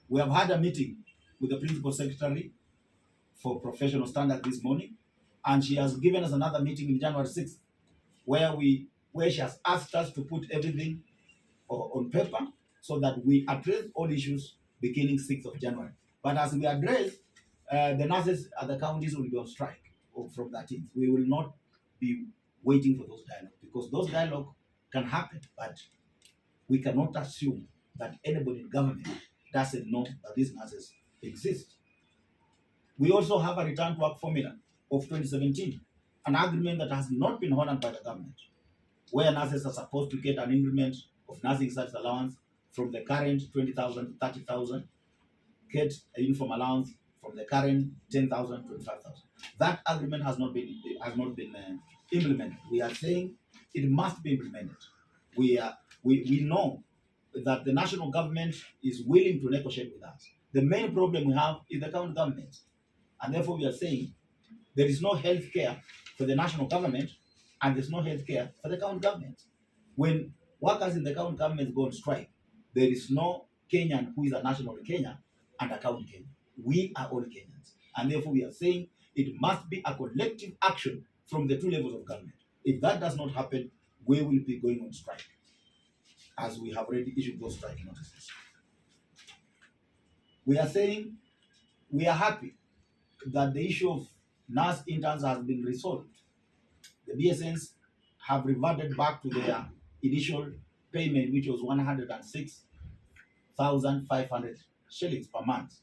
We have had a meeting with the Principal Secretary for Professional Standards this morning, and she has given us another meeting in January 6th, where she has asked us to put everything on paper so that we address all issues beginning 6th of January. But as we address, the nurses at the counties will be on strike from 13th. We will not be waiting for those dialogues, because those dialogues can happen, but we cannot assume that anybody in government doesn't know that these nurses exist. We also have a return to work formula of 2017, an agreement that has not been honored by the government, where nurses are supposed to get an increment of nursing service allowance from the current 20,000 to 30,000, get a uniform allowance from the current 10,000 to 25,000. That agreement has not been implemented. We are saying it must be implemented. We know that the national government is willing to negotiate with us. The main problem we have is the county government, and therefore we are saying there is no health care for the national government and there's no health care for the county government. When workers in the county government go on strike, there is no Kenyan who is a national in Kenya and a county Kenyan. We are all Kenyans, and therefore we are saying it must be a collective action from the two levels of government. If that does not happen, we will be going on strike, as we have already issued those strike notices. We are saying we are happy that the issue of nurse interns has been resolved. The BSNs have reverted back to their initial payment, which was 106,500 shillings per month,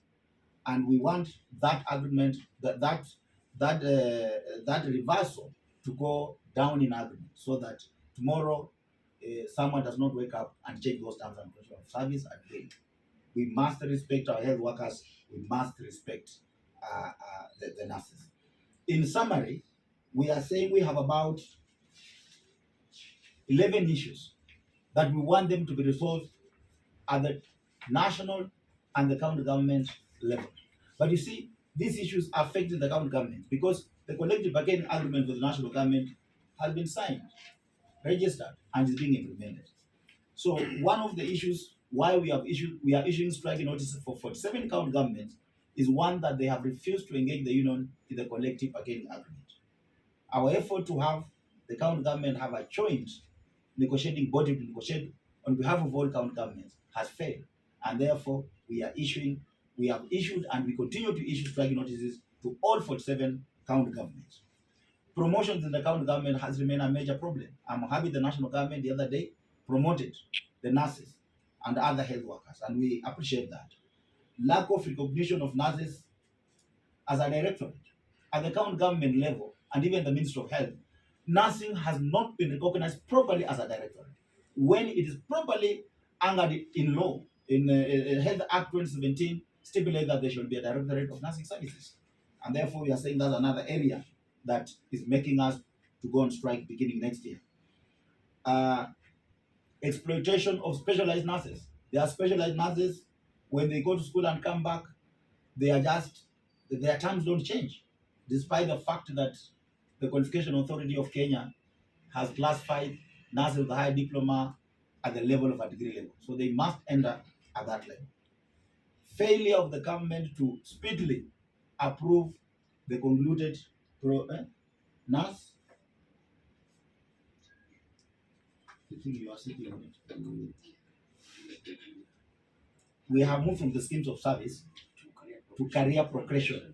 and we want that agreement, that reversal to go down in agreement, so that tomorrow someone does not wake up and change those terms and conditions of service again. We must respect our health workers. We must respect the nurses. In summary, we are saying we have about 11 issues that we want them to be resolved at the national and the county government level. But you see, these issues affect the county government because the collective bargaining agreement with the national government has been signed, registered, and is being implemented. So one of the issues why we are issuing striking notices for 47 county governments is one that they have refused to engage the union in the collective bargaining agreement. Our effort to have the county government have a joint negotiating body to negotiate on behalf of all county governments has failed, and therefore we have issued and we continue to issue striking notices to all 47 county governments. Promotions in the county government has remained a major problem. I'm happy the national government the other day promoted the nurses and other health workers, and we appreciate that. Lack of recognition of nurses as a directorate at the county government level and even the Ministry of Health, nursing has not been recognized properly as a directorate. When it is properly anchored in law, in Health Act 2017, stipulate that there should be a directorate of nursing services. And therefore, we are saying that's another area that is making us to go on strike beginning next year. Exploitation of specialized nurses. There are specialized nurses, when they go to school and come back, their terms don't change, despite the fact that the Qualification Authority of Kenya has classified nurses with a higher diploma at the level of a degree level. So they must enter at that level. Failure of the government to speedily approve the concluded nurse. I think you are sitting on it. We have moved from the schemes of service to career progression.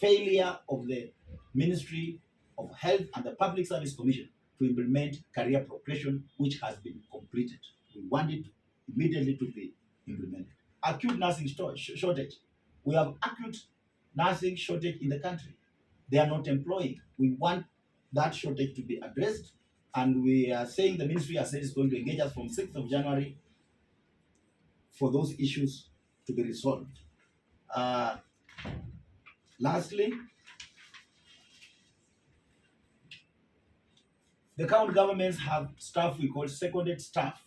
Failure of the Ministry of Health and the Public Service Commission to implement career progression, which has been completed. We want it immediately to be implemented. Acute nursing shortage. We have acute nursing shortage in the country. They are not employing. We want that shortage to be addressed, and we are saying the ministry has said it's going to engage us from 6th of January for those issues to be resolved. Lastly, the county governments have staff we call seconded staff.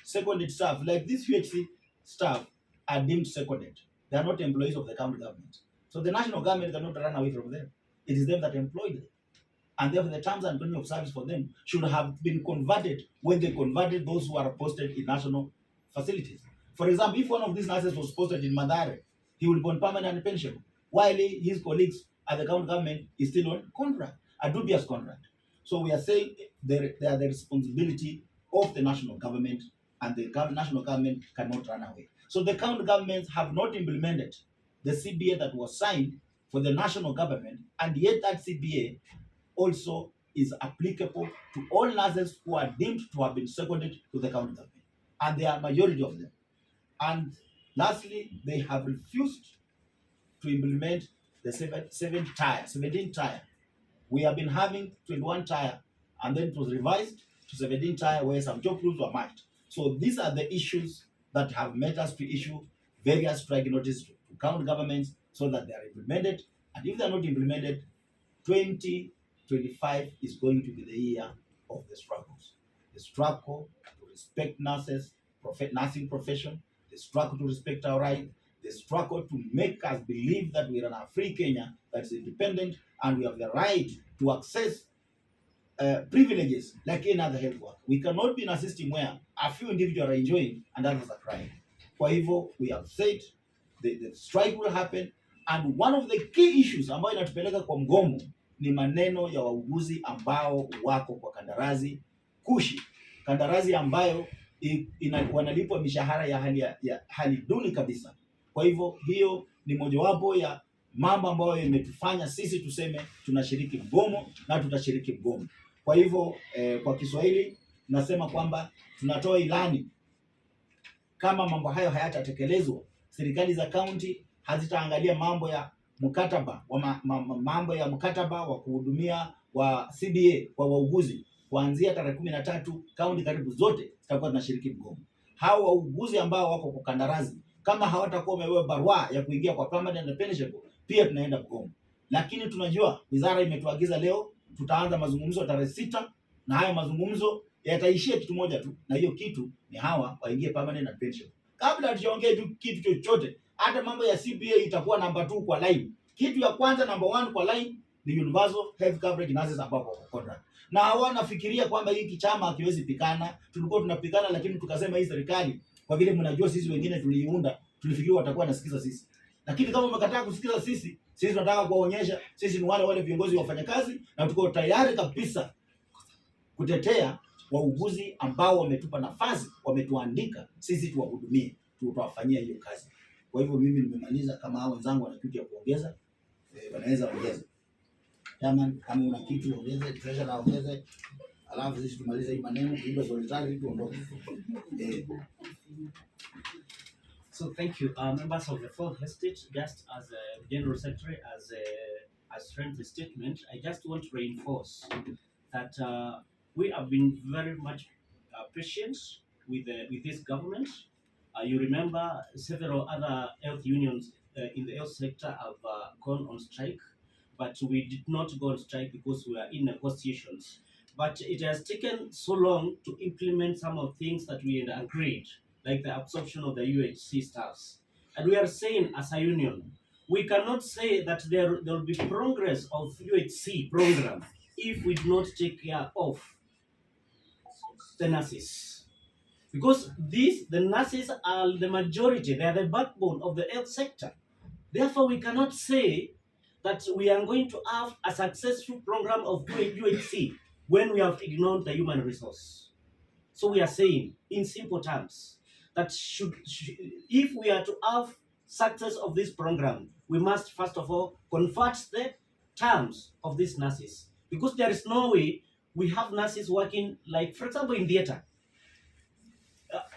Seconded staff, like this UHC staff, are deemed seconded. They are not employees of the county government. So the national government cannot run away from them. It is them that employ them. And therefore the terms and conditions of service for them should have been converted when they converted those who are posted in national facilities. For example, if one of these nurses was posted in Madare, he will be on permanent pension, while his colleagues at the county government is still on contract, a dubious contract. So we are saying they are the responsibility of the national government, and the national government cannot run away. So the county governments have not implemented the CBA that was signed for the national government, and yet that CBA also is applicable to all nurses who are deemed to have been seconded to the county government, and there are majority of them. And lastly, they have refused to implement the 17 tier. We have been having 21 tier, and then it was revised to 17 tier where some job rules were matched. So these are the issues that have made us to issue various strike notices to county governments so that they are implemented. And if they are not implemented, 2025 is going to be the year of the struggles. The struggle to respect nurses, nursing profession, the struggle to respect our rights, the struggle to make us believe that we are in a free Kenya that is independent and we have the right to access privileges like any other health work. We cannot be in a system where a few individuals are enjoying and others are crying. Kwa hivyo, we have said the strike will happen, and one of the key issues ambayo inatupeleka kwa mgomo ni maneno ya wauguzi ambao wako kwa kandarasi kushi, kandarasi ambayo wanalipwa mishahara ya hali duni kabisa. Kwa hivyo hiyo ni mojawapo ya mambo ambayo imetufanya sisi tuseme tunashiriki mgomo na tutashiriki mgomo. Kwa hivyo kwa Kiswahili nasema kwamba tunatoa ilani, kama mambo hayo hayatatekelezwa, serikali za kaunti hazitaangalia mambo ya mkataba wa kuhudumia wa CBA kwa wauguzi. Kuanzia tarehe 13 kaunti karibu zote zitakuwa zinashiriki mgomo. Hao wauguzi ambao wako kwa kandarasi, kama hawatakuwa wamewewa barua ya kuingia kwa permanent pension, pia tunaenda mgomo. Lakini tunajua wizara imetuagiza leo tutaanza mazungumzo tarehe 6, na hayo mazungumzo yataishia kitu moja tu, na hiyo kitu ni hawa waingie permanent pension. Kabla hatujaongea kitu chochote, hata mambo ya CBA itakuwa namba 2 kwa line. Kitu ya kwanza namba 1 kwa line ni universal health coverage nurses ambao kwa contract. Na wanafikiria kwamba hiki chama hakiwezi pikana. Tulikuwa tunapikana, lakini tukasema hii serikali, kwa vile mnajua sisi wengine tuliiunda, tulifikiri watakuwa nasikiza sisi. Lakini kama umekataa kusikiza sisi tunataka kuwaonyesha sisi ni wale viongozi wa wafanyakazi, na tuko tayari kabisa kutetea wauguzi ambao wametupa nafasi, wametuandika sisi tuwahudumie, tutawafanyia hiyo kazi. Kwa hivyo mimi nimemaliza. Kama hao wenzangu wana kitu ya kuongeza, wanaweza ongeza. Kama una kitu ongeze, treasure na ongeze, alafu sisi tumalize hii maneno kuiba solitari tuondoke. So thank you, members of the Fourth Estate. Just as a General Secretary, as friendly statement, I just want to reinforce that we have been very much patient with this government. You remember several other health unions in the health sector have gone on strike, but we did not go on strike because we are in negotiations. But it has taken so long to implement some of things that we had agreed, like the absorption of the UHC staffs. And we are saying as a union, we cannot say that there will be progress of UHC program if we do not take care of the nurses. Because the nurses are the majority, they are the backbone of the health sector. Therefore, we cannot say that we are going to have a successful program of UHC when we have ignored the human resource. So we are saying, in simple terms, that if we are to have success of this program, we must first of all convert the terms of these nurses, because there is no way we have nurses working, like for example in theater,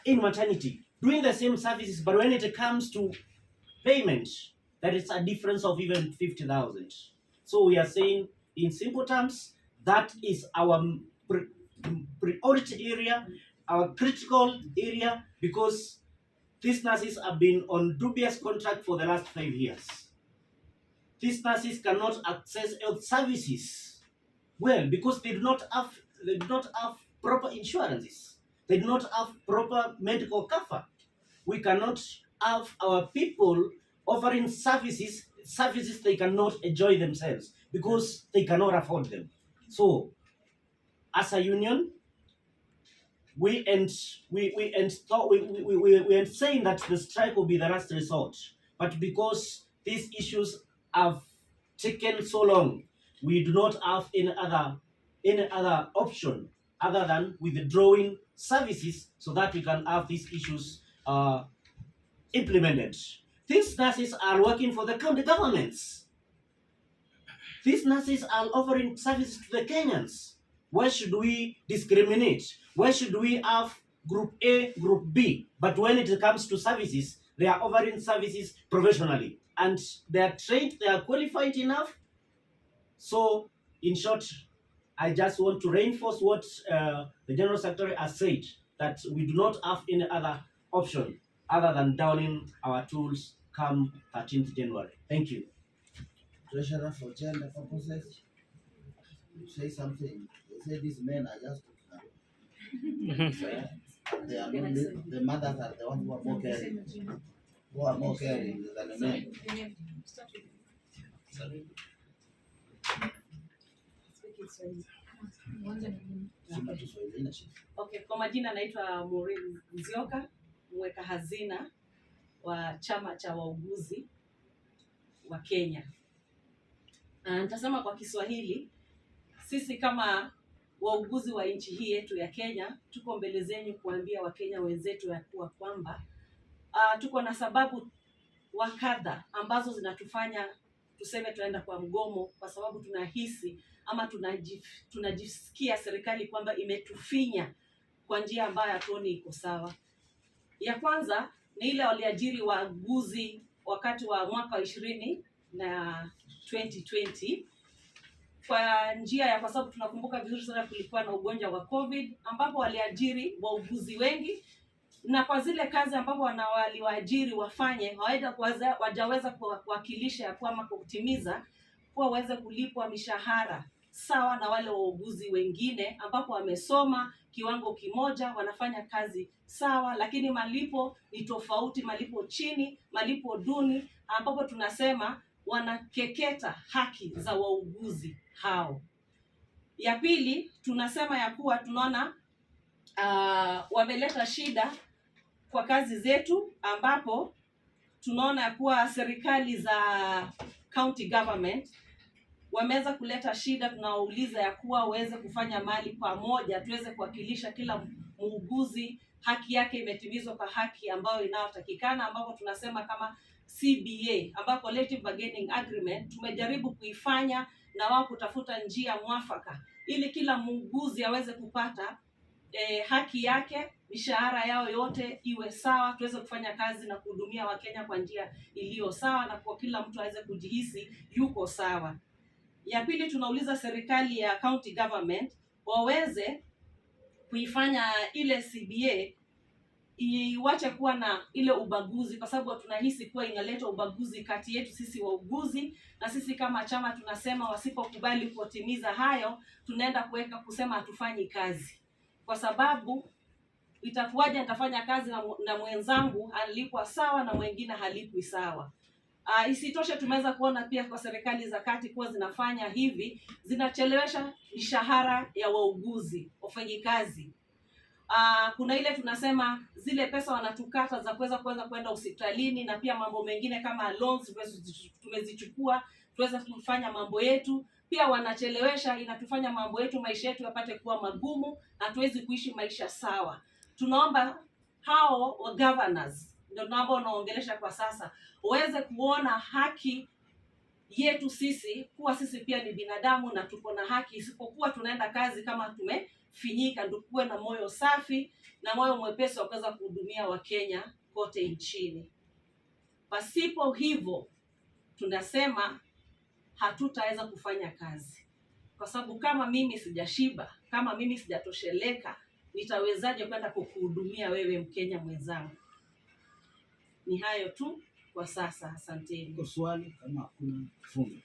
in maternity, doing the same services, but when it comes to payment, there is a difference of even 50,000. So we are saying, in simple terms, that is our priority area, our critical area, because these nurses have been on dubious contract for the last 5 years. These nurses cannot access health services well because they do not have proper insurances. They do not have proper medical cover. We cannot have our people offering services they cannot enjoy themselves because they cannot afford them. So, as a union, we end saying that the strike will be the last resort, but because these issues have taken so long, we do not have any other option other than withdrawing services so that we can have these issues implemented. These nurses are working for the county governments. These nurses are offering services to the Kenyans. Why should we discriminate? Why should we have group A, group B? But when it comes to services, they are offering services professionally. And they are trained, they are qualified enough. So, in short, I just want to reinforce what the General Secretary has said, that we do not have any other option other than downing our tools come 13th January. Thank you. Treasurer, for gender purposes, say something. They say these men are just they are not, the mothers are the ones who are more caring. Who are more caring than the men. Okay, kwa majina naitwa Maureen Nzioka, mweka hazina wa chama cha wauguzi wa Kenya. Nitasema kwa Kiswahili, sisi kama wauguzi wa nchi hii yetu ya Kenya, tuko mbele zenu kuambia Wakenya wenzetu ya kuwa kwamba tuko na sababu wakadha ambazo zinatufanya tuseme tunaenda kwa mgomo, kwa sababu tunahisi ama tunajisikia serikali kwamba imetufinya kwa njia ambayo hatuoni iko sawa. Ya kwanza ni ile waliajiri wauguzi wakati wa mwaka 20 na 2020 kwa njia ya, kwa sababu tunakumbuka vizuri sana kulikuwa na ugonjwa wa COVID ambapo waliajiri wauguzi wengi, na kwa zile kazi ambapo waliwaajiri wafanye wajaweza kuwakilisha ya kuwa ama kutimiza kuwa waweze kulipwa mishahara sawa na wale wauguzi wengine ambapo wamesoma kiwango kimoja, wanafanya kazi sawa, lakini malipo ni tofauti, malipo chini, malipo duni, ambapo tunasema wanakeketa haki za wauguzi hao. Ya pili, tunasema ya kuwa tunaona wameleta shida kwa kazi zetu, ambapo tunaona ya kuwa serikali za county government wameweza kuleta shida. Tunawauliza ya kuwa waweze kufanya mali pamoja, tuweze kuwakilisha kila muuguzi, haki yake imetimizwa kwa haki ambayo inayotakikana, ambapo tunasema kama CBA ambapo collective bargaining agreement tumejaribu kuifanya na wao kutafuta njia mwafaka ili kila muuguzi aweze kupata haki yake, mishahara yao yote iwe sawa, tuweze kufanya kazi na kuhudumia Wakenya kwa njia iliyo sawa na kwa kila mtu aweze kujihisi yuko sawa. Ya pili, tunauliza serikali ya county government waweze kuifanya ile CBA iwache kuwa na ile ubaguzi, kwa sababu tunahisi kuwa inaleta ubaguzi kati yetu sisi wauguzi, na sisi kama chama tunasema wasipokubali kutimiza hayo, tunaenda kusema hatufanyi kazi, kwa sababu itakuwaje nitafanya kazi na mwenzangu alipwa sawa na mwingine halipwi sawa. Isitoshe, tumeweza kuona pia kwa serikali za kati kuwa zinafanya hivi, zinachelewesha mishahara ya wauguzi wafanyikazi. Kuna ile tunasema zile pesa wanatukata za kuweza kwenda hospitalini, na pia mambo mengine kama loans tumezichukua tuweze kufanya mambo yetu, pia wanachelewesha, inatufanya mambo yetu, maisha yetu yapate kuwa magumu na tuwezi kuishi maisha sawa. Tunaomba hao wa governors ndio naomba wanaongelesha kwa sasa waweze kuona haki yetu sisi, kuwa sisi pia ni binadamu na tuko na haki, isipokuwa tunaenda kazi kama tumefinyika. Ndio kuwe na moyo safi na moyo mwepesi wa kuweza kuhudumia Wakenya kote nchini. Pasipo hivyo tunasema hatutaweza kufanya kazi, kwa sababu kama mimi sijashiba, kama mimi sijatosheleka, nitawezaje kwenda kukuhudumia wewe Mkenya mwenzangu? Ni hayo tu kwa sasa, asanteni. Kwa swali kama hakuna funzo.